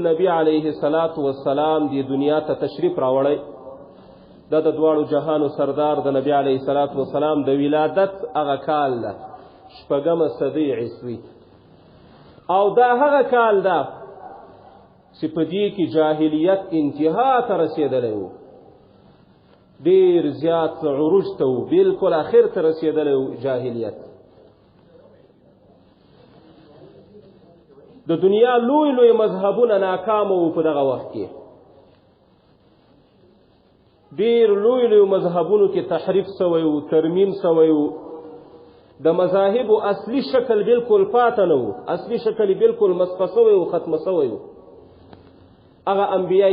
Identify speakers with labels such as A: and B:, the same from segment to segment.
A: نبی علیه السلام دی دنیا ته تشریف راوړی دا د دواړو جهانو سردار د نبی علیه السلام د ولادت هغه کال ده 6 صدی عیسوي او دا هغه کال ده چې په دې کې جاهلیت انتها ته رسېدلی و ډېر زیات عروج ته و بلکل اخر ته رسېدلی و جاهلیت د دنیا لوی لوی مذهبونه ناکام وو په دغه وخت کې ډېر لوی لوی مذهبونو کې تحریف سوی و ترمیم سوی و د مذاهبو اصلي شکل بلکل پاته نه و اصلي شکل بلکل مسخ سوی و ختم سوی و هغه انبیاء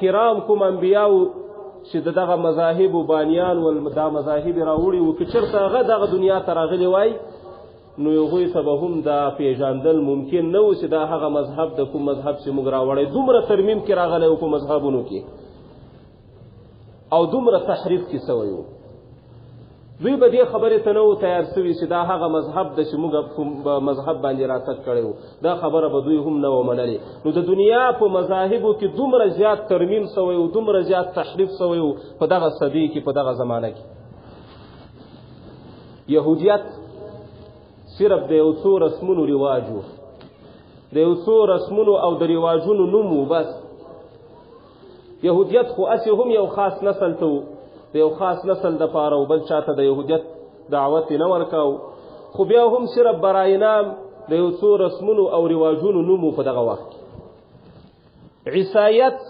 A: کرام کوم انبیاء چې دغه مذاهبو بانیان ول دا مذاهب راوړي و که چېرته هغه دغه دنیا ته راغلي وای نو هغوی ته به هم دا پیژندل ممکن نه و چې دا هغه مذهب د کوم مذهب چې موږ راوړی دومره ترمیم کې راغلی و په مذهبونو کې او دومره تحریف کې سوی و دوی به دې خبرې ته نه و تیار سوي چې دا هغه مذهب ده چې موږ په مذهب باندې راتګ کړی و دا خبره به دوی هم نه و منلې نو د دنیا په مذاهبو کې دومره زیات ترمیم سوی و دومره زیات تحریف سوی و په دغه صدی کې په دغه زمانه کې یهودیت صرف د یو څو رسمونو رواج و د یو څو رسمونو او د رواجونو نوم و بس یهودیت خو اسې هم یو خاص نسل ته و د یو خاص نسل دپاره و بل چاته د یهودیت دعوت نه ورکاو خو بیا هم صرف برای نام د یو څو رسمونو او رواجونو نوم و په دغه وخت کې عیسایت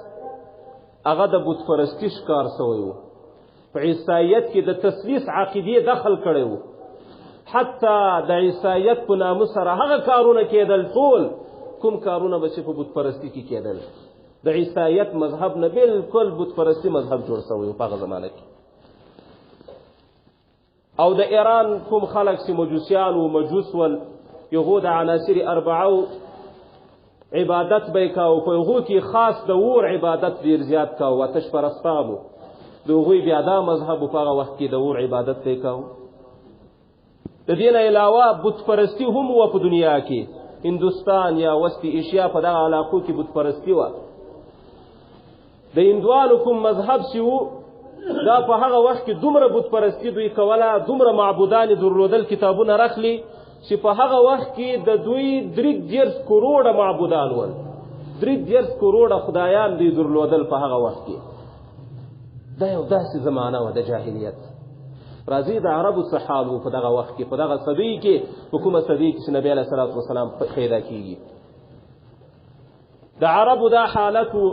A: هغه د بت پرستي ښکار سوی و په عیسایت کې د تثلیث عقیدې دخل کړی و حتی د عیسایت په نامه سره هغه کارونه کېدل ټول کوم کارونه به چې په بت پرستي کې کېدل د عیسایت مذهب نه بلکل بت پرستی مذهب جوړ شوی په هغه زمانه کې او د ایران کوم خلک چې مجوسیان و مجوس ول یغو د عناصر اربعه عبادت به یې کاو په هغو کې خاص د اور عبادت ډېر زیات کاو آتش پرستان و د هغوی بیا دا مذهب په هغه وخت کې د اور عبادت به یې کاو د دې نه علاوه بت پرستی هم و په دنیا کې هندوستان یا وسطی ایشیا په دغه علاقو کې بت پرستی وه د هندوانو کوم مذهب چې و دا په هغه وخت کې دومره بت پرستی دوی کوله دومره معبودان درلودل کتابونه رخلي چې په هغه وخت کې د دوی 3 کروڑه معبودان ول 3 کروڑه خدایان دوی درلودل په هغه وخت کې دا یو داسې زمانه وه د جاهلیت راځي د عربو څه حال و په دغه وخت کې په دغه صدۍ کې په کومه صدۍ کې چې نبی علیه الصلاة والسلام پیدا کېږي د عربو دا حالت و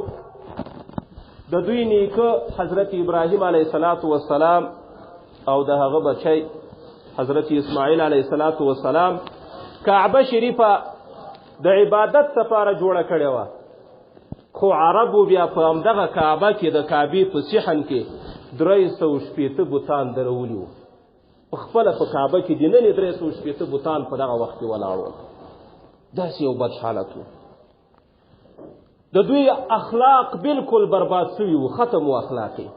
A: د دوی نیکه حضرت ابراهیم علیه السلام او د هغه بچی حضرت اسماعیل علیه السلام کعبه شریفه د عبادت لپاره جوړه کړې وه خو عربو بیا په همدغه کعبه کې د کعبې په صحن کې 360 بوتان درولي وو په خپله په کعبه کې دننه 360 بوتان په دغه وخت کې ولاړ ول داسې یو بد حالت و د دوی اخلاق بالکل برباد شوي وو ختم و اخلاقي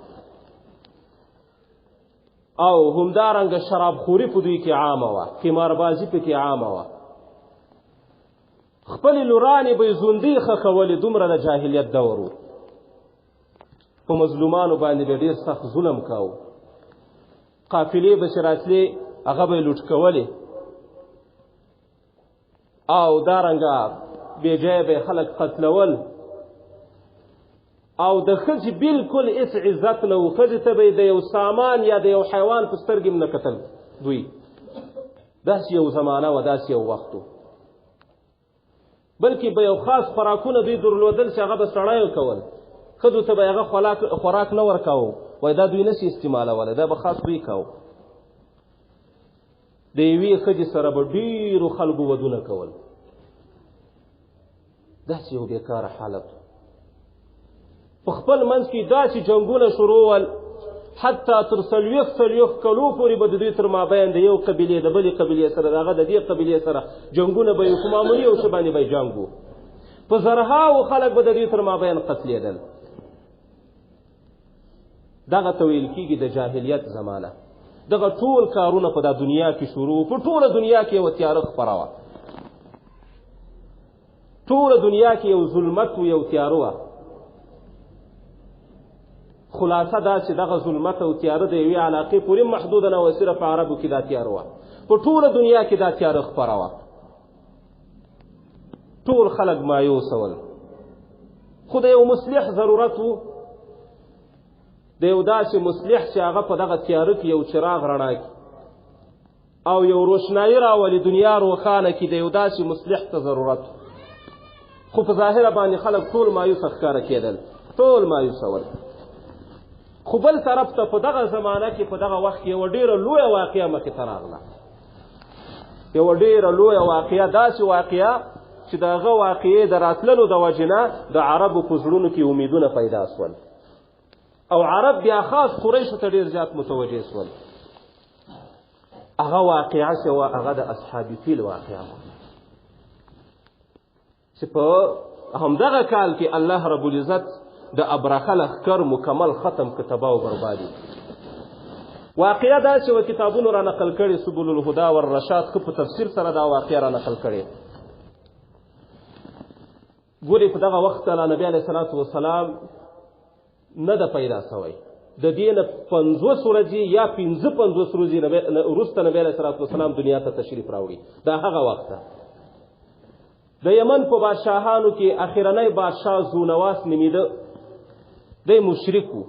A: او همدارنګه شرابخوري په دوی کې عامه وه قماربازي پکې عامه وه خپلې لورانې به یې ژوندۍ ښخولې دومره د جاهلیت دور و په مظلومانو باندې به ډېر سخت ظلم کاوه قافلې به چې راتلې هغه به یې لوټ کولې او دارنګه بېجایه به یې خلک قتلول او د ښځې بلکل هېڅ عزت نه و ښځې ته به یې د یو سامان یا د یو حیوان په سترګې هم نه کتل دوی داسې یو زمانه وه داسې یو وخت و بلکې به یو خاص خوراکونه دوی درلودل چې هغه به سړیو کول ښځو ته به هغه خوراک نه ورکاوه وایي دا دوی نشي استعمالولی دا به خاص دوی کاوه د یوې ښځې سره به ډېرو خلکو ودونه کول داسې یو بېکاره حالت په خپل منځ کې داسې جنګونه شروع ول حتی تر 40 کلو پورې به د دوی تر مابین د یو قبیلې د بلې قبیلې سره د هغه د دې قبیلې سره جنګونه به یې په معمولي یو څه باندې به یې جنګ و په زرهاو خلک به د دوی تر مابین قتلېدل دغه ته ویل کېږي د جاهلیت زمانه دغه ټول کارونه په دا دنیا کې شروع په ټوله دنیا کې یوه تیاره خپره وه ټول دنیا کې یو ظلمت و یو تیاره وه. خلاصه دا چې دغه ظلمت او تیاره د یوې علاقې پورې محدوده نه وه، صرف عربو کې دا تیاره وه. په ټوله دنیا کې دا تیاره خپره وه. ټول خلک مایوسه ول. خو د یو مصلح ضرورت و، د یو داسې مصلح چې هغه په دغه تیاره کې یو چراغ رڼا کړي او یو روشنایي راولي، دنیا روښانه کړي. د یو داسې مصلح ته ضرورت و. خو په ظاهره باندې خلک ټول مایوسه ښکاره کېدل، ټول مایوسه ول. خو بل طرف ته په دغه زمانه کې په دغه وخت کې یوه ډېره لویه واقعه مخې ته راغله. یوه ډېره لویه واقعه، داسې واقعه چې د هغه واقعې د راتللو د وجې نه د عربو په زړونو کې امیدونه پیدا شول او عرب بیا خاص قریشو ته ډېر زیات متوجه شول. هغه واقعه چې وه هغه د اصحاب فیل واقعه وه چې په همدغه کال کې الله رب العزت د ابرهه لښکر مکمل ختم که تباه و بربادي. واقعه دا چې و کتابونو را نقل کړي، سبل الهدا والرشاد ښه په تفسیر سره دا واقعه را نقل کړي. ګورې په دغه وخت الله نبي علیه الصلاة والسلام نه ده پیدا سوی. د دې نه 50 ورځې یا 55 ورځې وروسته نبي علیه الصلاة والسلام دنیا ته تشریف راوړي. دا هغه وخت ده. د یمن په بادشاهانو کې اخرنی بادشاه زونواس نومیده، دی مشرک و.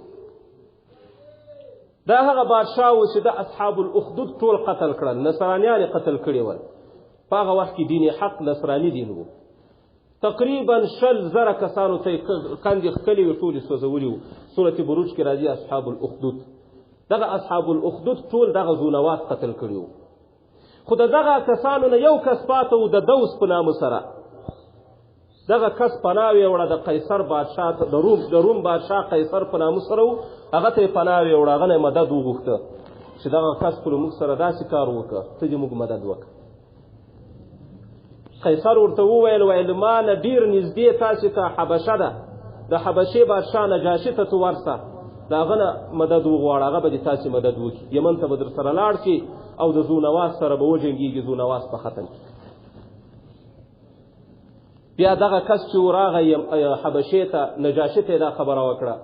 A: دا هغه بادشاه و چې د اصحاب الاخدود ټول قتل کړل، نصرانیان قتل کړي ول. په هغه وخت کې دین حق نصراني دین و. تقریبا 100,000 کسانو ته کندې ښکلې وې، ټولې سوځولي وو. سورة بروج کې راځي اصحاب الاخدود. دغه اصحاب الاخدود ټول دغه زونواس قتل کړي وو. خو د دغه کسانو نه یو کس پاته و، د دوس په نامه سره. دغه کس پناه یې وړه د قیصر بادشاه ته، د روم بادشاه قیصر په نامه سره و. هغه ته یې پناه یې وړه، هغه نه یې مدد وغوښته چې دغه کس پر موږ سره داسې کار وکړه، ته دې موږ مدد وکړه. قیصر ورته وویل ما نه ډېر نږدې تاسې ته حبشه ده، د حبشې بادشاه نجاشي ته تو ورسه، د هغه نه مدد وغواړه، هغه به دې تاسې مدد وکړي. یمن ته به در سره لاړ شي او د زونواس سره به وجنګېږي، زونواس به ختم کړي. بیا دغه کس چې ورغی حبشې ته، نجاشي ته دا خبره وکړه.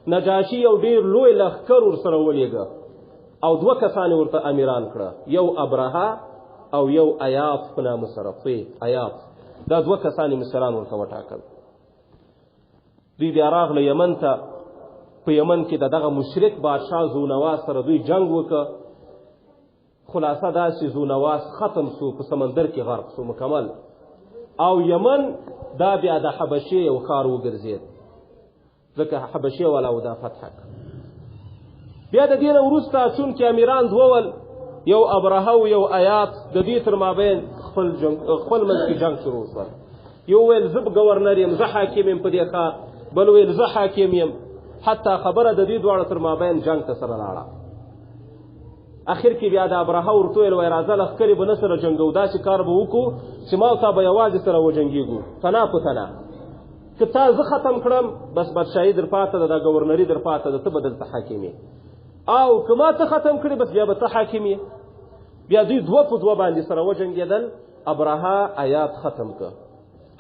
A: نجاشي یو ډېر لوی لښکر ورسره ولېږه او 2 کسان ورته امیران کړه، یو ابرهه او یو ایاط په نامه سره. ایاط دا 2 کسان مصران ورته وټاکل. دوی بیا راغله یمن ته. په یمن کې دغه مشرک بادشاه زونواس سره دوی جنگ وکړه. خلاصه دا چې زونواس ختم شو، په سمندر کې غرق شو مکمل. او یمن دا بیا د حبشې یو ښار وګرځېد، ځکه حبشې والا و دا فتح کړ. بیا د دې نه وروسته چونکې امیران 2 ول، یو ابرهه و یو ایاط، د دې تر مابین خپل منځ کې جنگ شروع شول. یو ویل زه ګورنر یم، زه حاکم یم په دې ښار، بل ویل زه حاکم یم. حتی خبره د دې دواړو تر مابین جنگ ته سره لاړه. اخر کې بیا د ابرهه ورته ویل وایي راځه لښکرې به نه سره جنګو، داسې کار به وکړو چې ما او تا به یوازې سره وجنګېږو، تنا په تنا. که تا زه ختم کړم بس بادشاهي در پاته ده، دا ګورنري در پاته ده، ته به دلته حاکم یې. او که ما ته ختم کړې بس بیا به ته حاکم یې. بیا دوی 2 په 2 باندې سره وجنګېدل. ابرهه ایاط ختم کړ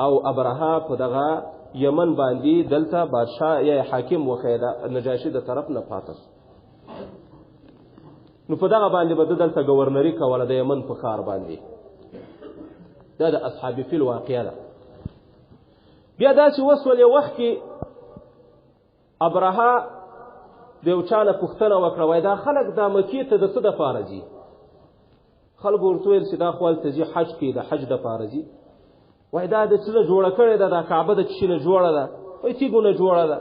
A: او ابرهه په دغه یمن باندې دلته بادشاه یا حاکم وخیده، نجاشي د طرف نه پاته. نو په دغه باندې به دلته ګورنري کوله د یمن په ښار باندې. دا د اصحاب فیل واقعه ده. بیا داسې وسول یو وخت کې ابرهه د یو چا نه پوښتنه وکړه، وایي دا خلک دا مکې ته د څه دپاره ځي؟ خلکو ورته ویل چې دا خو هلته ځي حج کوي، د حج دپاره ځي. وایي دا د څه نه جوړه کړې ده؟ دا کعبه د څه نه جوړه ده؟ وایي تیږو نه جوړه ده.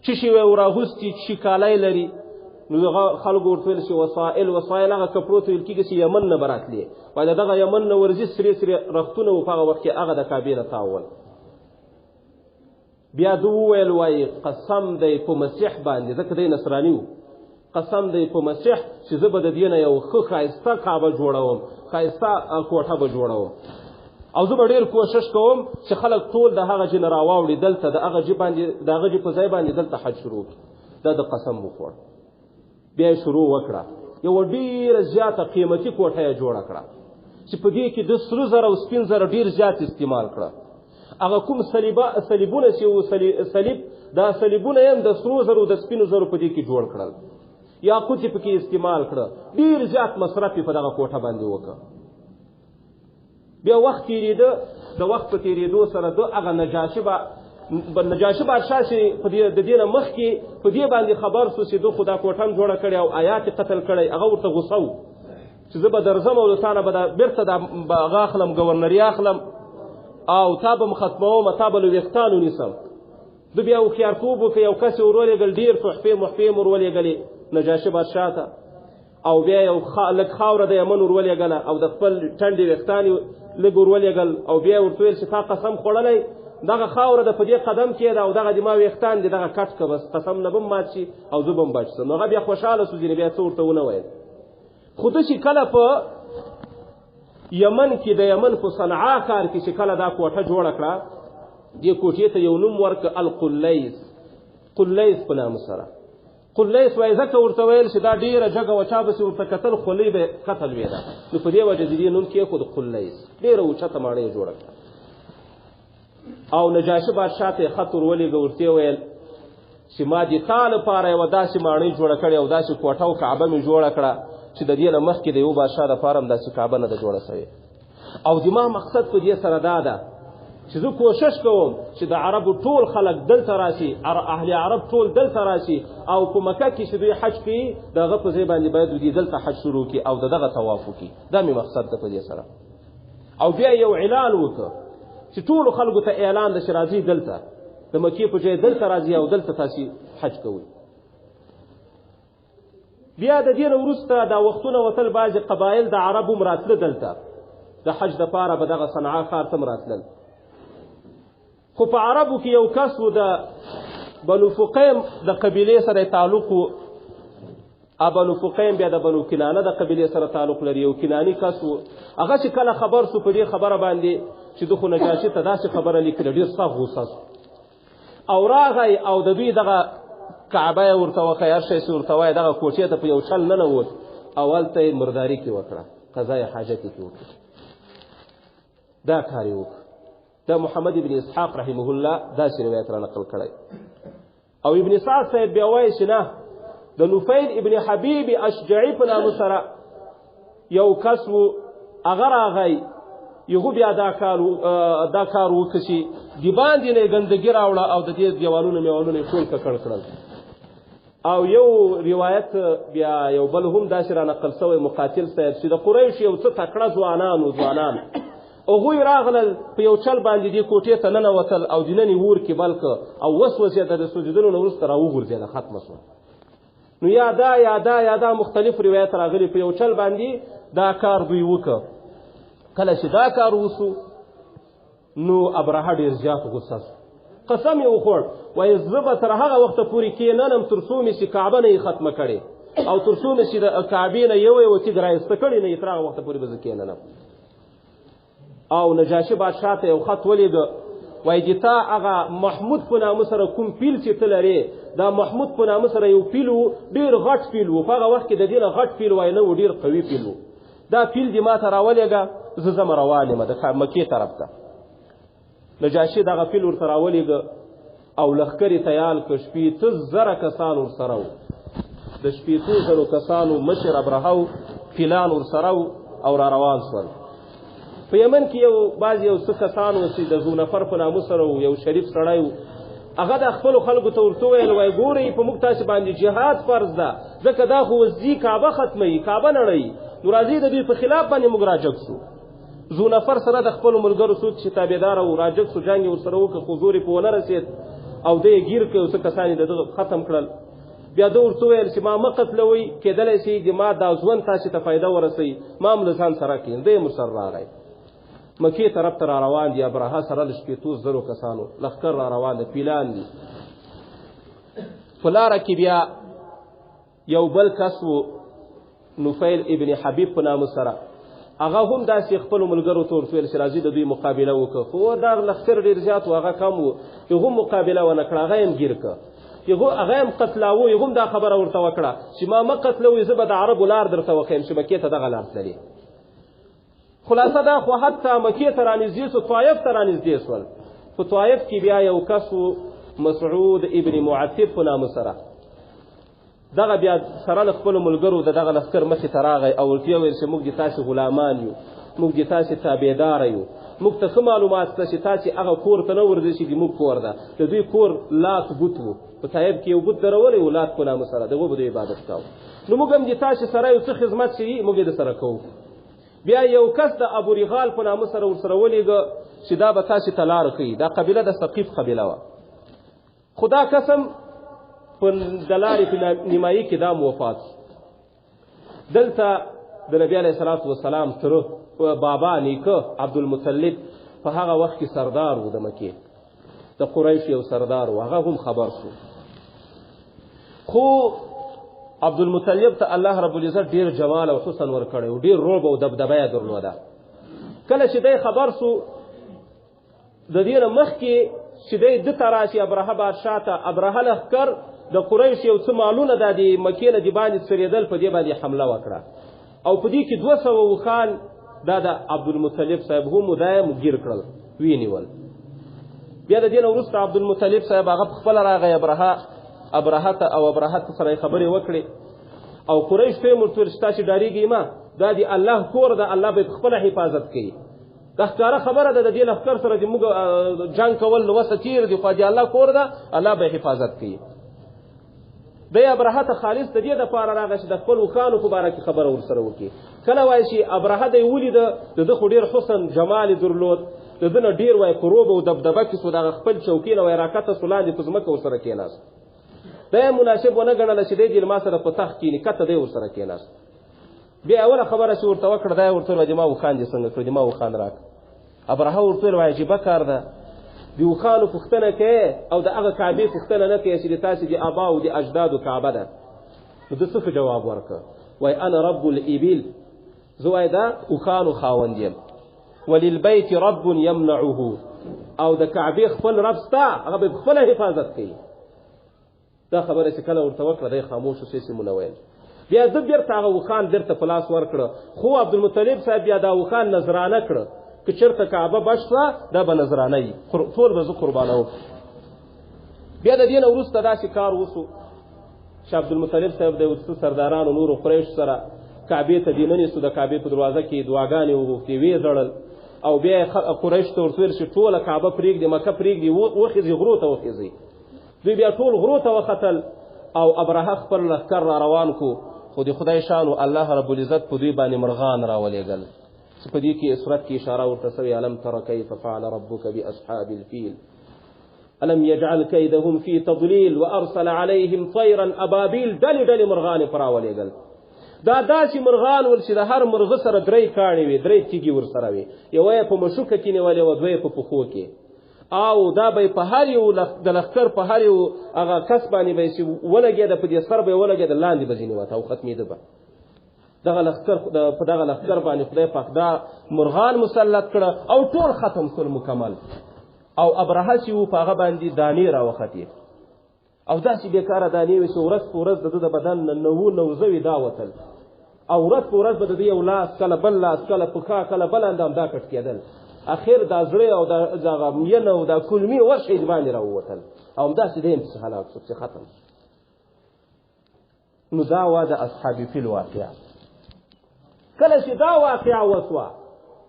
A: څه شي وایي وراغوستي، څه کالی لري. نو خلکو ورته ویل چې وسایل هغه کپړو ته ویل کېږي چې یمن نه به راتلې. وایي دغه یمن نه ورځي سرې سرې رختونه وو په هغه وخت کې، هغه د کعبې نه تاول. بیا دو وویل وایي قسم دی په مسیح باندې، ځکه دی نصراني و، قسم دی په مسیح چې زه به د دې نه یو ښه ښایسته کعبه جوړوم، ښایسته کوټه به جوړوم، او زه به ډېر کوشش کوم چې خلک ټول د هغه ځای نه راواوړي دلته، د هغه ځای په ځای باندې دلته حج شروع کړي. دا د قسم وخوړ. بیا یې شروع وکړه. یوه ډېره زیاته قیمتي کوټه یې جوړه کړه چې په دې کې د سرو زر او سپین زر ډېر زیات استعمال کړه. هغه کوم صلیبونه چې وو صلیب دا صلیبونه یې د سرو زرو د سپینو زرو په دې کې جوړ کړل یاقوت یې پکې استعمال کړه ډېر زیات مصرف یې په دغه کوټه باندې وکړه بیا وخت تېرېده د وخت په تېرېدو سره د هغه نجاشي بادشاه چې د دې نه مخکې په دې باندې خبر سو چې ده خو دا کوټه هم جوړه کړې او آیات یې قتل کړی هغه ورته غوسه و چې زه به درځم او د تا نه به بېرته دا هغه اخلم ګورنري اخلم او تا به م ختموم تا به له ویښتانو نیسم ده بیا هوښیارتوب وکړ یو کس یې ورولېږل ډېر تحفې محفې م ورولېږلې نجاشي بادشاه ته او بیا یو لږ خاوره د یمن ورولېږله او د خپل ټنډې ویښتان یې لږ ورولېږل او بیا یې ورته ویل چې تا قسم خوړلی دغه خاوره د په دې قدم کې ده او دغه د ما ویښتان دي دغه کټ که بس قسم نه به م مات شي او زه به م بچ شم نو هغه بیا خوشحاله سو ځینې بیا څه ورته ونه ویل خو ده چې کله په یمن کې د یمن په صنعا ښار کې چې کله دا کوټه جوړه کړه دې کوټې ته یو نوم ورکړه القلیس په نامه سره قلیس وایي ځکه ورته ویل چې دا ډېره جګه وه چا پسې ورته کتل خولۍ به قتل وې ده نو په دې وجه د دې نوم کېښود قلیس ډېره اوچته ماڼۍ یې جوړه کړه او نجاشي بادشاه ته یې خط ورولېږه ورته یې ویل چې ما د تا لپاره یوه داسې ماڼۍ جوړه کړې او داسې کوټه او کعبه مې جوړه کړه چې د دې نه مخکې د یو بادشاه دپاره هم داسې کعبه نه ده جوړه سوې او د ما مقصد په دې سره دا ده چې زه کوشش کوم چې د عربو ټول خلک دلته راشي اهل عرب ټول دلته راشي او په مکه کې چې دوی حج کوي د هغه په ځای باندې باید دوی دلته حج شروع کړي او د دغه طواف وکړي دا مې مقصد ده په دې سره او بیا یو اعلان وکړه چې ټولو خلکو ته اعلان ده چې راځي دلته د مکې په ځای دلته راځي او دلته تاسې حج کوئ بیا د دې نه وروسته دا وختونه وتل بعضې قبایل د عربو هم راتله دلته د حج دپاره به دغه صنعا ښار ته هم راتلل خو په عربو کې یو کس و د بنو فقیم د قبیلې سره تعلق و بنو فقیم بیا د بنو کنانه د قبیلې سره تعلق لري یو کناني کس و هغه چې کله خبر سو په دې خبره باندې چې د خو نجاشي ته داسې خبره لیکله ډېر سخت غوسه سو او راغی او د دوی دغه کعبه یې ورته وښی هر شی چې ورته وایي دغه کوټې ته په یو چل ننوت او هلته یې مرداري کې وکړه قضای حاجت یې کې وکړه دا کار یې وکړه دا محمد ابن اسحاق رحمه الله داسې روایت را نقل کړی او ابن سعد صاحب بیا وایي چې نه د نفیل ابن حبیب اشجعي په نامه سره یو کس و هغه راغی یغو بیا دا کار وکړه چې د باندې نه یې ګندګي راوړه او د دې دیوالونه میوالونه یې ټول ککړ کړل او یو روایت بیا یو بل هم داسې را نقل سوی مقاتل صاحب چې د قریش یو څه تکړه ځوانان هغوی راغلل په یو چل باندې دې کوټې ته ننوتل او د ننې اور کې بل که او وسوسېده د سوځېدلو نه وروسته راوغورځېده ختمه شوه نو یا دا مختلف روایت راغلي په یو چل باندې دا کار دوی وکړه کله چې دا کار وسو نو ابرهه ډېر زیات غوسه سو قسم یې وخوړ وایي زه به تر هغه وخته پورې کېننم تر څو مې چې کعبه نه یې ختمه کړې او تر څو مې چې د کعبې نه یو تیږ رایسته کړې نه یې تر هغه وخته پورې به زه کېننم او نجاشي بادشاه ته یو خط ولیږه وایي چې تا هغه محمود په نامه سره کوم پیل چې ته لرې دا محمود په نامه سره یو پیل و ډېر غټ پیل و په هغه وخت کې د دې نه غټ پیل وایي نه و ډېر قوي پیل و دا پیل دې ما ته راولېږه زه ځم روان یم د مکې طرف ته نجاشي دغه پیل ورته راولېږه او لښکر یې تیار کړ 15,000 کسان ورسره و د 15,000 کسانو مشر ابرهه و پیلان ورسره او را روان شول په یمن کې بعض یو څه کسان و چې د ذونفر په نامه سره و یو شریف سړی و هغه د خپلو خلکو ته ورته وویل وایي ګورئ په موږ تاسې باندې جهاد فرض ده ځکه دا خو وزي کعبه ختموي کعبه نړوي نو راځئ د دوی په خلاف باندې موږ راجګ شو ذونفر سره د خپلو ملګرو څوک چې تابعداره و راجګ شو جنګ یې ورسره وکړه خو زور یې په ونه رسېد او ده یې ګیر کړ یو څه کسان یې د دغه ختم کړل بیا ده ورته وویل چې ما مه قتلوئ کېدلی شي د ما دا ژوند تاسې ته فایده ورسوي ما هم له ځان سره کړي ده یې ورسره راغی مکې طرف ته را روان دي ابرهه سره د 15,000 کسانو لښکر را روان دی پیلان دي په لاره کې بیا یو بل کس و نفیل ابن حبیب په نامه سره هغه هم داسې خپلو ملګرو ته ورته ویل چې راځي د دوی مقابله وکړه خو دا لښکر ډېر زیات و هغه کم و هغه هم مقابله ونه کړه هغه یې هم ګیر کړه هغه هم قتلاوه هغه هم دا خبره ورته وکړه چې ما مه قتلوئ زه به د عربو لار درته وښیم چې مکې ته دغه لار تللې خلاصه دا خو حتی مکې ته رانږدې سو طایف ته رانږدې سول په طایف کې بیا یو کس مسعود ابن معتب په نامه سره دغه بیا سره له خپلو ملګرو د دغه لښکر مخې ته راغی او ورته وویل چې موږ د تاسې غلامان یو، موږ د تاسې تابعداره یو، موږ ته ښه معلومات شته چې تاسې هغه کور ته نه ورځئ چې زموږ کور ده. د دوی کور لات بوت و، په طایف کې یو بوت درولی و لات په نامه سره، د هغو به دوی عبادت کاوه. نو موږ هم د تاسې سره یو څه خدمت چې وي موږ یې د سره کوو. بیا یو کس د ابو رغال په نامه سره ورسره ولېږه چې دا به تاسې ته لاره ښیي. دا قبیله د ثقیف قبیله وه، خو دا قسم په د لارې په نیمایي کې دا وفات شو. دلته د نبي علیه الصلاة والسلام تره بابا نیکه عبدالمطلب په هغه وخت کې سردار و د مکې، د قریش یو سردار و، هغه هم خبر شو. خو عبدالمطلب ته الله رب العزت ډېر جمال او حسن ورکړی و، ډېر رعب او دبدبه یې درلوده. کله چې دی خبر سو د دې نه مخکې چې دی ده ته راشي ابرهه بادشاه ته، ابرهه لښکر د قریش یو څه مالونه دا د مکې نه د باندې څرېدل، په دې باندې حمله وکړه او په دې کې 200 اوښان دا د عبدالمطلب صاحب هم دا یې ګیر کړل، وینیول. بیا د دې نه وروسته عبدالمطلب صاحب هغه پخپله راغی ابرهه ته او ابرهه ته سره یې خبرې وکړې او قریش ته یې ورته ویل چې تاسې ډارېږئ مه، دا د الله کور ده، الله به یې پخپله حفاظت کوي. دا ښکاره خبره ده د دې لښکر سره د موږ جنګ کول وسه تېر دي، خو د الله کور ده، الله به یې حفاظت کوي. دی ابرهه ته خالص د دې دپاره راغی چې د خپل اوښانو په باره کې خبره ورسره وکړي. کله وایي چې ابرهه دی ولیده د ده خو ډېر حسن جمال یې درلود، د ده نه ډېر وایي په روب او دبدبه کې سو، د هغه خپل چوکۍ نه وایي راکته سو، لاندې په ځمکه ورسره کېناست. دا یې مناسب ونه ګڼله چې دی دې ما سره په تخت کښېني، کته دی ورسره کېناست. بیا اوله خبره چې ورته وکړه دا یې ورته ویل ما اوښان دې څنګه کړو، دې ما اوښان راکړه. ابرهه ورته ویل وایي عجیبه کار ده، د اوښانو پوښتنه کوې او د هغه کعبې پوښتنه نه کوې چې د تاسې د ابا او د اجدادو کعبه ده. نو ده څه جواب ورکړه؟ وایي انا رب الابل، زه وایي دا اوښانو خاوند یم، وللبیت رب یمنعه، او د کعبې خپل رب ستا، هغه به خپله حفاظت کوي. دا خبره چې کله ورته وکړه دی خاموش شو، هېڅ یې مونه ویل. بیا ده بېرته هغه اوښان بېرته په لاس ورکړه، خو عبدالمطلب صاحب بیا دا اوښان نذرانه کړه که چېرته کعبه بچ شوه دا به نذرانه وي، ټول به زه قربانوم. بیا د دې نه وروسته داسې کار وسو چې عبدالمطلب صاحب د څه سردارانو نورو قریشو سره کعبې ته دننیستو، د کعبې په دروازه کې دعاګانې وغوښتې، ویې ځړل او بیا یې قریشو ته ورته ویل چې ټوله کعبه پرېږدي، مکه پرېږدي، وخېځي غرو ته وخېځئ. دوی بیا ټول غرو ته وختل او ابرهه خپل لښکر را روان کو، خو د خدای شانو الله رب العزت په دوی باندې مرغان راولېږل چې په دې کې صورت کې اشاره ورته سوې الم تر کیف فعل ربک باصحاب الفیل الم یجعل کیدهم فی تضلیل وارسل علیهم طیرا ابابیل. ډلې ډلې مرغانې په راولېږل. دا داسې مرغان ول چې د هر مرغه سره 3 کاڼې وي، 3 تیږې ورسره وي، یوه یې په مشوکه کې نیولې وه، 2 یې په پښو کې، او دا به په هر یو د لښکر په هر یو هغه کس باندې به چې ولګېده په دې سر به یې ولګېده، لاندې به ځینې وته او ختمېده به. دغه لښکر په دغه لښکر باندې خدای پاک دا مرغان مسلط کړه او ټول ختم کړل مکمل. او ابرهه چې و په هغه باندې دانې راوختې او داسې بېکاره دانې وې چې ورځ په ورځ د ده د بدن نه 9 زوي دا وتل، او ورځ په ورځ به د ده یو لاس کله بل لاس، کله پښه، کله بل اندام دا کټ کېدل. اخر دا زړه او دغه مینه او دا کلمې ورشي د باندې راووتل او همداسې دی هم چې هلاک شو، چې ختم شو. نو دا وه د اصحاب فیل واقعه. کله چې دا واقعه وسوه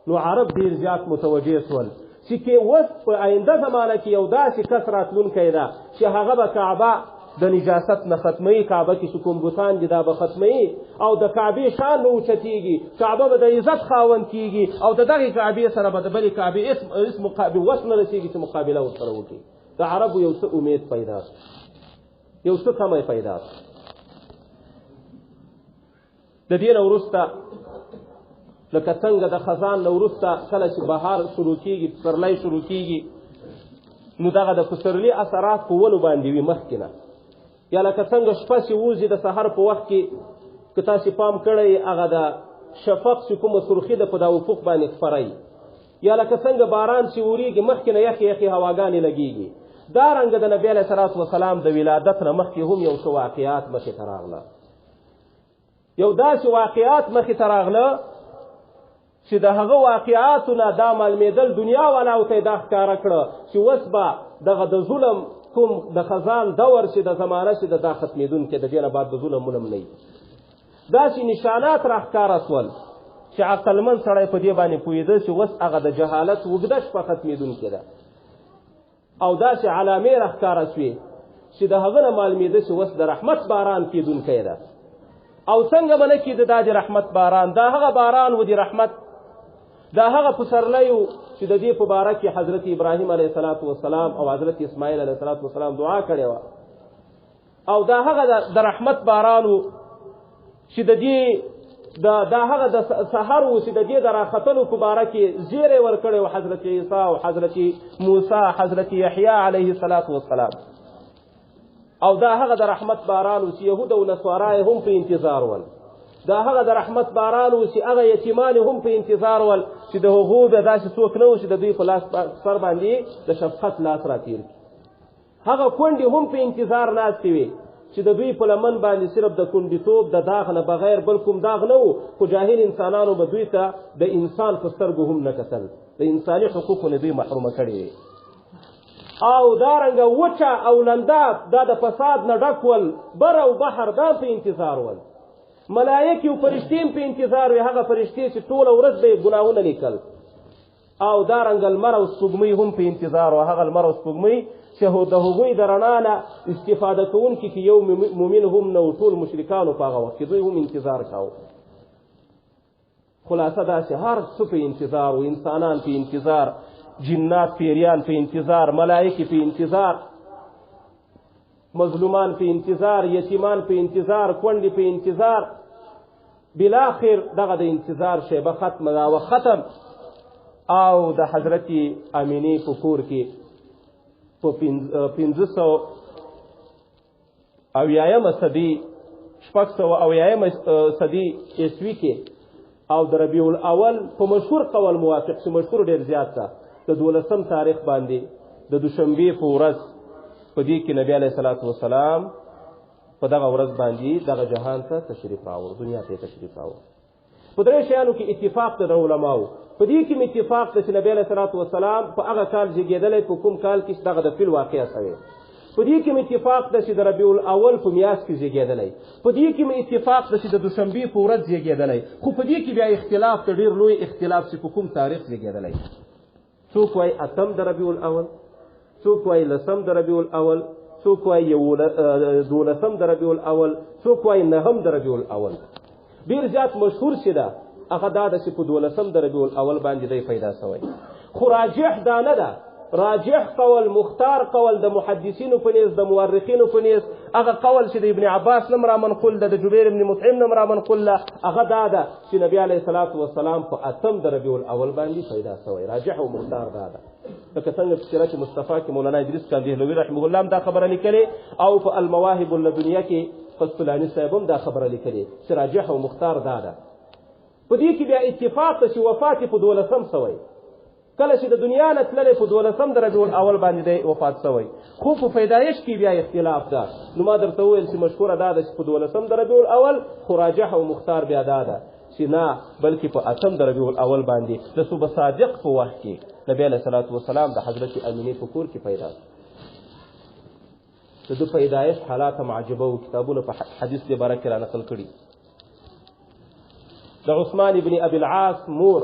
A: نو عرب ډېر زیات متوجه سول چې کې اوس په آینده زمانه کې یو داسې کس راتلونکی ده چې هغه به کعبه د نجاست نه ختموي، کعبه کې چې کوم بوتان دي دا به ختموي او د کعبې شان به اوچتېږي، کعبه به د عزت خاوند کېږي او د دغې کعبې سره به د بلې کعبې هېڅ مقابل وس نه رسېږي چې مقابله ورسره وکړي. د عربو یو څه امید پیدا شو، یو څه تمه پیدا شو. د دې نه وروسته لکه څنګه د خزان نه وروسته کله چې بهار شروع کېږي، پسرلی شروع کېږي، نو دغه د پسرلي اثرات په ونو باندې وي مخکې نه، یا لکه څنګه شپه چې وځي د سحر په وخت کې که تاسې پام کړی هغه د شفق چې کومه سرخي ده په دا افق باندې خپروي، یا لکه څنګه باران چې وریږي مخکې نه یخې یخې هواګانې لګېږي. دارنګه د نبي علیه صلات وسلام د ولادت نه مخکې هم یو څه واقعات مخې ته راغله، یو داسې واقعات مخې ته راغله چې د هغه واقعاتو نه دا معلومېدل دنیا والاو ته یې دا ښکاره کړه چې اوس به دغه د ظلم کوم د خزان دور چې د زمانه چې د دا ختمېدونکی د دې نه بعد د ظلم ملم نه وي. داسې نشانات راښکاره سول چې عقلمند سړی په دې باندې پوهېده چې اوس هغه د جهالت اوږده شپه ختمېدونکې ده، او داسې علامې راښکاره سوې چې د هغه نه معلومېده چې اوس د رحمت باران کېدونکی ده. او څنګه به نه کېده دا د رحمت باران؟ دا هغه باران و د رحمت، دا هغه پسرلی و چې د دې په باره کې حضرت ابراهیم علیه السلام او حضرت اسماعیل علیه السلام دعا کړې وه، او دا هغه د رحمت باران و چې د دې دا هغه د سحر و چې د دې د راختلو په باره کې زیری ورکړی و حضرت عیسی او حضرت موسی حضرت یحیی علیه السلام، او دا هغه د رحمت باران و چې یهود او نصارا هم په انتظار ول، دا هغه د رحمت باران و چې هغه یتیمان هم په انتظار ول چې د هغو به داسې څوک نه و چې د دوی په لاس سر باندې د شفقت لاس راتېر کړي. هغه کونډې هم په انتظار ناستې وې چې د دوی په لمن باندې صرف د کونډیتوب د داغ نه بغیر بل کوم داغ نه و، خو جاهل انسانانو به دوی ته د انسان په سترګو هم نه کتل، د انساني حقوقو نه دوی محرومه کړي وې. او دارنګه وچه او لنده دا د فساد نه ډک ول، بر او بحر دا په انتظار ول، ملائکې او فرشتې هم په انتظار وې، هغه فرشتې چې ټوله ورځ به یې ګناهونه لیکل. او دارنګه لمر او سپوږمۍ هم په انتظار وه، هغه لمر او سپوږمۍ چې د هغوی د رڼا نه استفاده کوونکي کې یو مؤمن هم نه و، ټول مشرکانو په هغه وخت کې دوی هم انتظار کاوه. خلاصه داسې هر څه په انتظار و، انسانان په انتظار، جنات پیریان په انتظار، ملائکې په انتظار، مظلومان په انتظار، یتیمان په انتظار، کونډې په انتظار. بالاخر دغه د انتظار شیبه ختمه ده او ختم. او د حضرت امینې په کور کې په 1500 صدي 600 صدي عیسوي کې او د ربیع الاول په مشهور قول موافق چې مشهور ډېر زیات ده، د 12 تاریخ باندې د دوشنبې په ورځ په دې کې نبی علیه السلام په دغه ورځ باندې دغه جهان ته تشریف راوړ، دنیا ته تشریف راوړ. په درې شیانو کې اتفاق د علماو، په دې کې اتفاق د نبی علیه السلام په هغه کال زیږېدلی، په کوم کال کې دغه د فیل واقعه شوې. په دې کې اتفاق د چې د ربیع الاول په میاشت کې زیږېدلی، په دې کې اتفاق د چې د دوشنبې په ورځ زیږېدلی. خو په دې کې بیا اختلاف ته ډېر لوی اختلاف چې په کوم تاریخ زیږېدلی. څوک وایي 8 د ربیع الاول، څوک وایي 10 د ربیع الاول، څوک وایي 12 د ربیع الاول، څوک وایي 9 د ربیع الاول. ډېر زیات مشهور چې ده هغه دا ده چې په 12 د ربیع الاول باندې دی پیدا شوی. خو راجح دا نه ده، راجح قول مختار قول د محدثینو په نیز، د مورخینو په نیز، هغه قول چې د ابن عباس نه را منقول ده، د جبیر بن مطعم نه را منقول ده، هغه دا ده چې نبی علیه السلام په 8 د ربیع الاول باندې پیدا شوی. راجح او مختار دا ده. لکه څنګه په سیرت مصطفی کې مولانا ادریس کاندهلوی رحمه الله هم دا خبره لیکلې، او په المواهب اللدنیه کې قسطلاني صاحب هم دا خبره لیکلې چې راجح او مختار دا ده. په دې کې بیا اتفاق چې وفات په 12 شوی، کله چې د دنیا نه تللی په 12 د ربیع الاول باندې دی وفات شوی. خو په پیدایش کې بیا اختلاف ده. نو ما درته وویل چې مشهوره دا ده چې په 12 د ربیع الاول، خو راجح او مختار بیا دا ده چې نه، بلکې په 8 د ربیع الاول باندې د صبح صادق په وخت کې نبی علیه السلام د حضرت امینې په کور کې پیدا شو. د پیدایش حالات هم عجیبه و، کتابونه په حدیث دې باره کې را نقل کړي. د عثمان ابن ابي العاص مور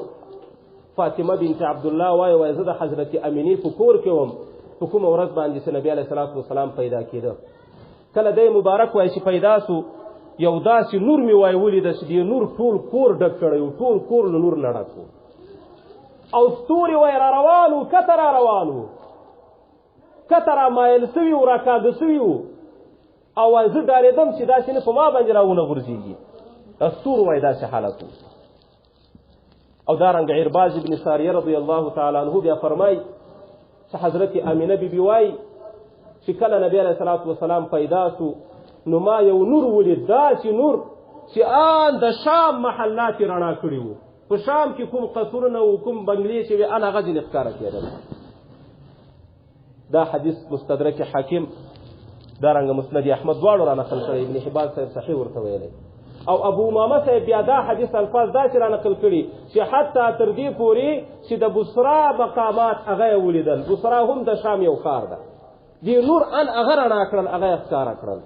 A: فاطمه بنت عبدالله وایي زه د حضرت امینې په کور کې وم، په کومه ورځ باندې چې نبی علیه السلام پیدا کېده. کله دی مبارک وایي چې پیدا سو، یو داسې نور مې وایي ولیده چې دې نور ټول کور ډک کړی و، ټول کور له نور نه ډک و، او ستوري وایي را روان و، کته را روان و، کته را مایل سوي و، را کاږه سوي و، او وایي زه ډارېدم چې داسې نه په ما باندې راونه غورځېږي. ستور وایي داسې حالت و. او دارنګه عرباز ابن ساریه رضی الله تعالی عنه بیا فرمایي چې حضرت امینه بیبي وایي چې کله نبی علیه السلام پیدا سو، نو ما یو نور ولید، داسې نور چې آن د شام محلات رڼا کړي وو. په شام کې کوم قصرونه او کوم بنګلې چې وې ان هغه ځینې ښکاره کېدل. دا حدیث مستدرک حاکم دارنګه مسند احمد دواړو را نقل کړی، ابن حبان صاحب صحیح ورته ویلی. او ابو امامه صاحب بیا دا حدیث الفاظ داسې را نقل کړي چې حتی تر دې پورې چې د بصرا مقامات هغه یې ولیدل. بصرا هم د شام یو ښار ده. دې نور ان هغه رڼا کړل، هغه یې ښکاره کړل.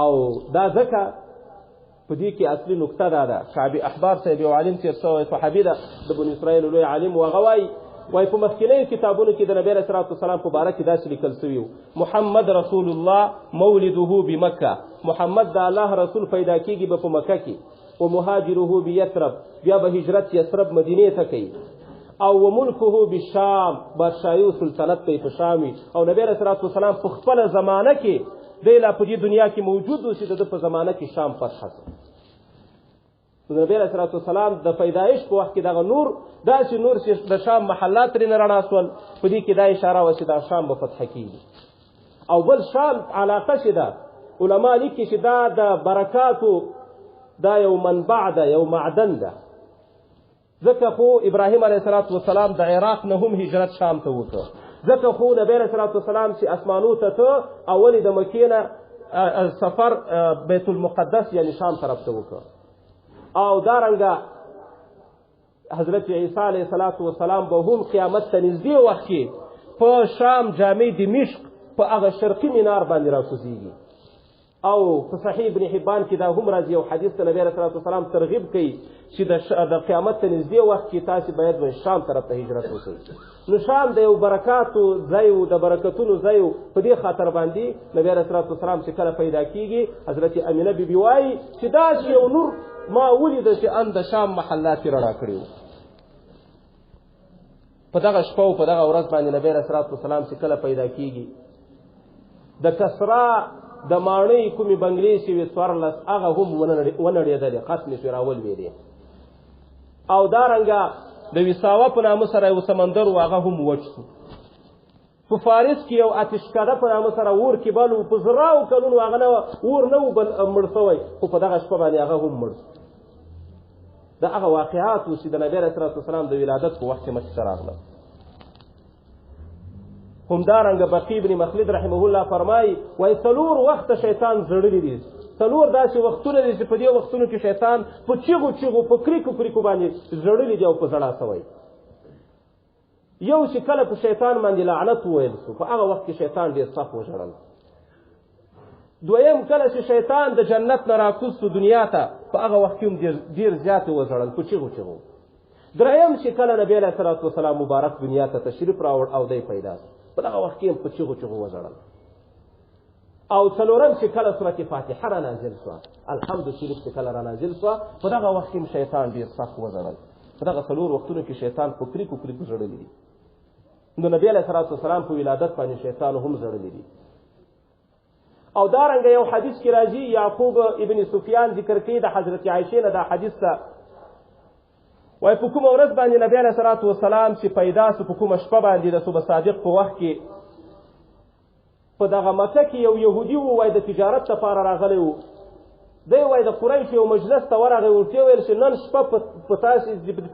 A: او دا ځکه په دې کې اصلي نکته دا ده، شعبي احبار صاحب یو عالم تېر شوی صحابي ده د بنو اسرائیل لوی عالم و، هغه وایي په مخکینیو کتابونو کې د نبي علیه الصلاة والسلام په باره کې داسې لیکل سوي وو: محمد رسول الله مولده بمکه، محمد د الله رسول پیدا کېږي به په مکه کې، و مهاجره بیثرب، بیا به هجرت یثرب مدینې ته کوي، او و ملکه بالشام، بادشاهي او سلطنت به په شام وي. او نبي علیه الصلاة والسلام په خپله زمانه کې دی لا په دې دنیا کې موجود و چې د ده په زمانه کې شام فتح شو. د نبي علیه الصلاة والسلام د پیدایش په وخت کې دغه نور داسې نور چې د شام محلات ترېنه رڼا شول، په دې کې دا اشاره وه چې دا شام به فتح کېږي. او بل شام علاقه چې ده، علما لیکي چې دا د برکاتو دا یو منبع ده، یو معدن ده. ځکه خو ابراهیم علیه الصلاة والسلام د عراق نه هم هجرت شام ته وکړ. ځکه خو نبی علیه الصلاة والسلام چې اسمانو ته ته اولې د مکې نه سفر بیت المقدس یعنی شام طرف ته وکړ. او دارنګه حضرت عیسی علیه السلام به هم قیامت ته نږدې وخت کې په شام جامع دمشق په هغه شرقي مینار باندې راکوزیږي. او په صحیح ابن حبان کې دا هم راځي، یو حدیث ته نبی علیه السلام ترغیب کوي چې د قیامت ته نږدې وخت کې تاسې باید شام طرف ته هجرت وکړئ. نو شام د یو برکاتو ځای و، د برکتونو ځای و. په دې خاطر باندې نبی علیه السلام چې کله پیدا کېږي، حضرت امینه بیبي وایي چې داسې یو نور ما ولیده چې ان د شام محلات یې رڼا کړي وو. په دغه شپه او په دغه ورځ باندې نبی علیه السلام چې کله پیدا کېږي، د کسرا د ماڼۍ کومې بنګلې چې وې 14 هغه هم ونړېدلې، ختمې شوې، راولوېدې. او دارنګه د ویساوه په نامه سره یو سمندر و، هغه هم وچ شو. په فارس کې یو آتشکده په نامه سره اور کې بل و، په زراو کلونو هغه نه اور نه و مړ شوی، خو په دغه شپه باندې هغه هم مړ شو. د هغه واقعات و چې د نبي علیه السلام د ولادت په وخت کې مخې ته راغله. همدارنګه بقي ابن مخلد رحمه الله فرمایي، وایي 4 وخته شیطان زړلی دي، 4 داسې وختونه دي چې په دې وختونو کې شیطان په چیغو په کریکو باندې زړلی دی او په ژړا سوی. یو چې کله په شیطان باندې لعنت وویل سو، په هغه وخت کې شیطان ډېر سخت وژړل. دویم کله چې شیطان د جنت نه راکوز سو دنیا ته، په هغه وخت کې هم ډېر زیات وژړل په چیغو. دریم چې کله نبی علیه السلام مبارک دنیا ته تشریف راوړ او دی پیدا سو، په دغه وخت کې هم په چیغو وژړل. او څلورم چې کله سورت فاتحه را نازل سوه، الحمد شریف چې کله را نازل سوه، په دغه وخت کې هم شیطان ډېر سخت وژړل. په دغه 4 وختونو کې شیطان په کریکو ژړلی دي. نو نبی علیه السلام په ولادت باندې شیطان هم ژړلی دي. او دارنګه یو حدیث کې راځي، یعقوب ابن سفیان ذکر کوي د حضرت عایشې نه دا حدیث ته، وایي په کومه ورځ باندې نبی علیه السلام چې پیدا سو، په کومه شپه باندې د صبح صادق په وخت کې په دغه مکه کې یو یهودي و، وایي د تجارت لپاره راغلی و. دی وایي د قریش یو مجلس ته ورغی، ورته ویل چې نن شپه په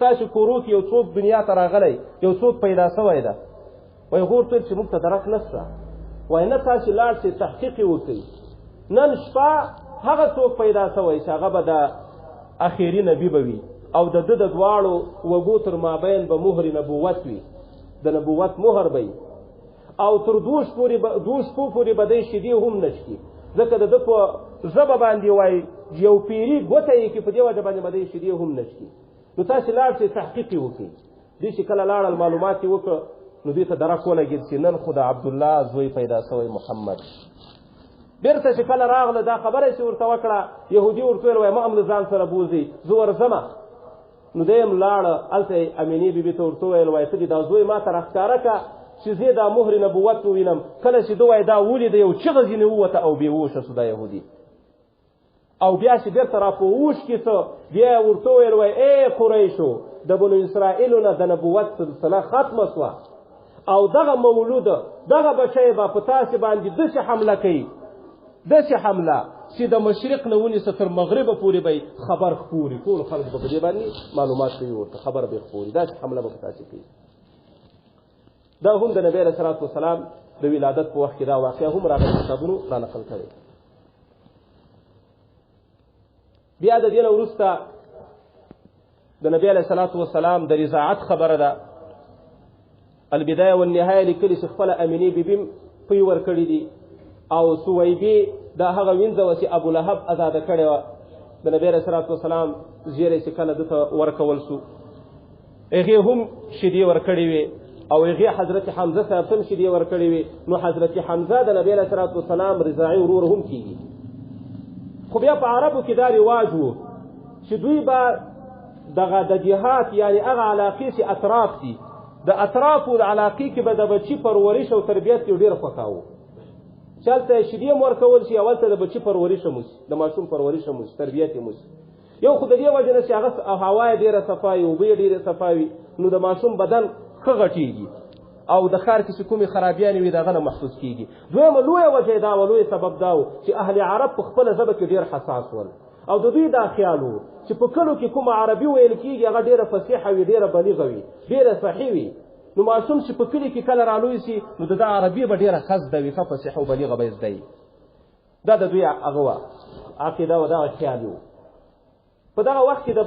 A: تاسې کورو کې یو څوک دنیا ته راغلی، یو څوک پیدا سوی ده. وایي هغه ورته ویل چې موږ ته درک نشته. وایي نه، تاسې لاړ شئ تحقیق یې وکړئ، نن شپه هغه څوک پیدا سوی چې هغه به د اخري نبي به وي، او د ده د دواړو وګو تر مابین به مهر نبوت وي، د نبوت مهر به وي. او تر 2 شپو پورې به دی شیدې هم نشکي، ځکه د ده په ژبه باندې وایي یو پیري ګوته یې کې، په دې وجه باندې به دی شیدې هم نشکي. نو تاسې لاړ شئ تحقیق یې وکړئ. دوی چې کله لاړل معلومات یې وکړه، نو دوی ته درک ولګېد چې نن خو د عبدالله زوی پیدا سوی محمد. بیرته چې کله راغله دا خبره چې ورته وکړه، یهودي ورته ویل وایي ما هم له ځان سره بوځئ، زه ورځمه. نو دی هم لاړه، هلته امینې بیبي ته ورته ویل وایي ته دې دا زوی ما ته راښکاره که چې زه دا مهر نبوت ووینم. کله چې ده وایي دا ولیده، یو چغه ځینې ووته او بېهوشه سو دا یهودي. او بیا چې بیرته را په اوښ کې څه، بیا یې ورته ویل وایي ای قریشو، د بنو اسرائیلو نه د نبوت سلسله ختمه سوه، او دغه مولود دغه بچی به په تاسې باندې داسې حمله کوي، داسې حمله چې د مشرق نه ونیسه تر مغربه پورې به خبر خپوري، ټول خلک به په دې باندې معلومات کوي، ورته خبر به خپوري، داسې حمله به په تاسې کوي. دا هم د نبی علیه السلام د ولادت په وخت کې دا واقعه هم راغلي کتابونو را نقل کړې. بیا د دې نه وروسته د نبی علیه الصلاة والسلام د رضاعت خبره ده. البدایه والنهایه لیکلي چې خپله امینې بیبي پوی ورکړي دي او سویبې دا هغه وینځه وه چې ابولهب ازاده کړې وه. د نبی علیه الصلاة والسلام زیری چې کله ده ته ورکول سو هغې هم شیدې ورکړې وې او هغې حضرت حمزه صاحب هم شیدې ورکړې وې. نو حضرت حمزه د نبی علیه الصلاة والسلام رضاعي ورور هم کېږي. خو بیا په عربو کې دا رواج و چې دوی به دغه د جهاد یعنی هغه علاقې چې اطراف دي د اطرافو د علاقې کې به د بچي پرورش او تربیت کې ډېر خوښاوه. چې هلته یې شیدې هم ورکول شي او هلته د بچي پرورش هم وشي، د ماشوم پرورش هم وشي، تربیت یې هم وشي. یو خو د دې وجه نه چې هغه هوا یې ډېره صفا وي، اوبه یې ډېرې صفا وي، نو د ماشوم بدن ښه غټېږي او د ښار کې چې کومې خرابیانې وي د هغه نه محفوظ کېږي. دویمه لویه وجه دا و، لوی سبب دا و چې اهل عرب په خپله ژبه کې ډېر حساس ول او د دوی دا خیال و چې په کلو کې کومه عربي ویل کېږي هغه ډېره فصیحه وي، ډېره بلیغه وي، ډېره صحیح وي. نو ماشوم چې په کلي کې کله رالوی سي نو د ده عربي به ډېره ښه زده وي، ښه فصیحه او بلیغه به یې زده وي. دا د دوی هغه وه عقیده و، دغه خیال و. په دغه وخت کې د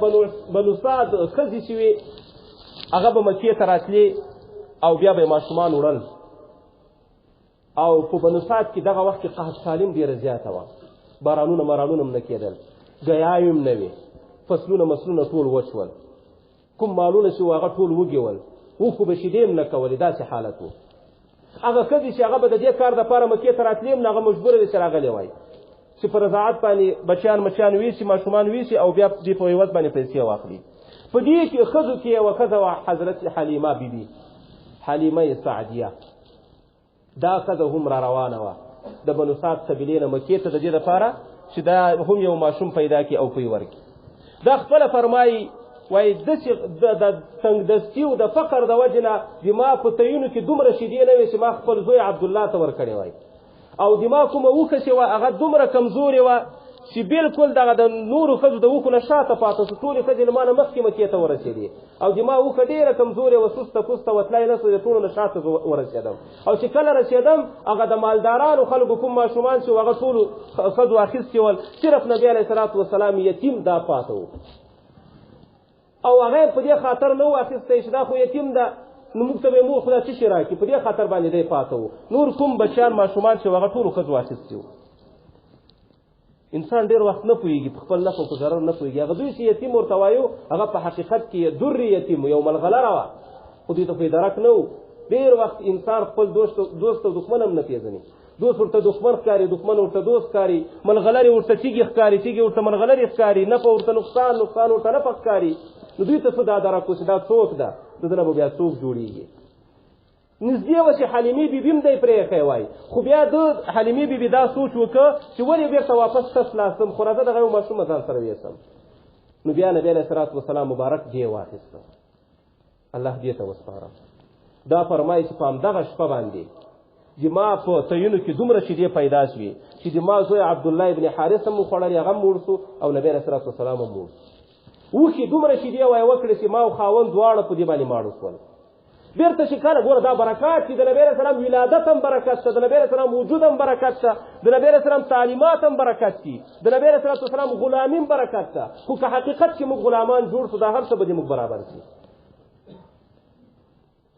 A: بنو سعد ښځې چې وې هغه به مکې ته راتلې او بیا به یې ماشومان وړل او په بنو سعد کې دغه وخت کې قحط سالم ډېره زیاته وه، بارانونه مرانونه هم نه کېدل، ګیاوې هم نه وې، فصلونه مسلونه ټول وچ ول، کوم مالونه چې و هغه ټول وږي ول، خو به شیدې هم نه کولې، داسې حالت و. هغه ښځې چې هغه به د دې کار دپاره مکې ته راتلې هم هغه مجبوره دي چې راغلی وای چې په رضاعت باندې بچیان مچیان ویسي، ماشومان ویسي او بیا دې په عوض باندې پیسې واخلي. په دې کې ښځو کې یوه ښځه وه حضرت حلیمه بیبي، حلیمه سعدیه. دا ښځه هم را روانه وه د بنو سعد قبیلې نه مکې ته د دې دپاره چې دا هم یو ماشوم پیدا کړي او پوی ورکړي. دا خپله فرمایي وایي داسې د تنګدستي او د فقر د وجې نه زما په تیونو کې دومره شیدې نه وې چې ما خپل زوی عبدالله ته ورکړې وای او زما کومه اوښه چې وه هغه دومره کمزورې وه چې بلکل دغه د نورو ښځو د اوښو نه شاته پاته شو، ټولې ښځې له ما نه مخکې مکې ته ورسېدې او زما اوښه ډېره کمزورې وه، سسته پسته وتلی نه سوه، د ټولو نه شاته ورسېدم او چې کله رسېدم هغه د مالدارانو خلکو کوم ماشومان چې هغه ټولو ښځو اخیستي ول، صرف نبي علیه الصلاة والسلام یتیم دا پاته و او هغه په دې خاطر نه و اخیستی چې دا خو یتیم ده نو موږ ته به یې مور خدای څه شي راکړي، په دې خاطر باندې دی پاته و. نور کوم بچیان ماشومان چې هغه ټولو ښځو اخیستي وو. انسان ډېر وخت نه پوهېږي، په خپل نفع په ضرر نه پوهېږي. هغه دوی چې یتیم ورته وایو هغه په حقیقت کې در یتیم یو ملغلره وه، خو دوی ته خو یې درک نه و. ډېر وخت انسان خپل دوست او دښمن هم نه پېژني. دوست ورته دښمن ښکاري، دښمن ورته دوست ښکاري، ملغلرې ورته تیږې ښکاري، تیږې ورته ملغلرې ښکاري، نفع ورته نقصان ورته نفع ښکاري. نو دوی ته څه دا درک و چې دا څوک ده، د ده نه به بیا څوک جوړېږي. نږدې وه چې حلیمې بیبي هم دی پرې ایښی وای، خو بیا د حلیمې بیبي دا سوچ وکړه چې ولې بېرته واپس تس لاستم، خو راځه دغه یو ماشوم ځان سره ویسم. نو بیا نبي علیه الصلاة والسلام مبارک دې واخیسته، الله دې ته وسپاره. دا فرمایي چې په همدغه شپه باندې زما په تیونو کې دومره شیدې پیدا شوې چې زما زوی عبدالله ابن حارث هم وخوړل، هغه هم مړ سو او نبي علیه الصلاة والسلام هم مړ سو. اوښې دومره شیدې وایي وکړې چې ما او خاوند دواړه په دې باندې ماړه شول. بیرته چې کله ګوره دا برکات چې د نبي علیه السلام ولادت هم برکت شه، د نبي علیه السلام وجود هم برکت شه، د نبي علیه السلام تعلیمات هم برکت شي، د نبي علیه السلام غلامي هم برکت شه. خو که حقیقت کې موږ غلامان جوړ شو دا هر څه به دې موږ برابر شي.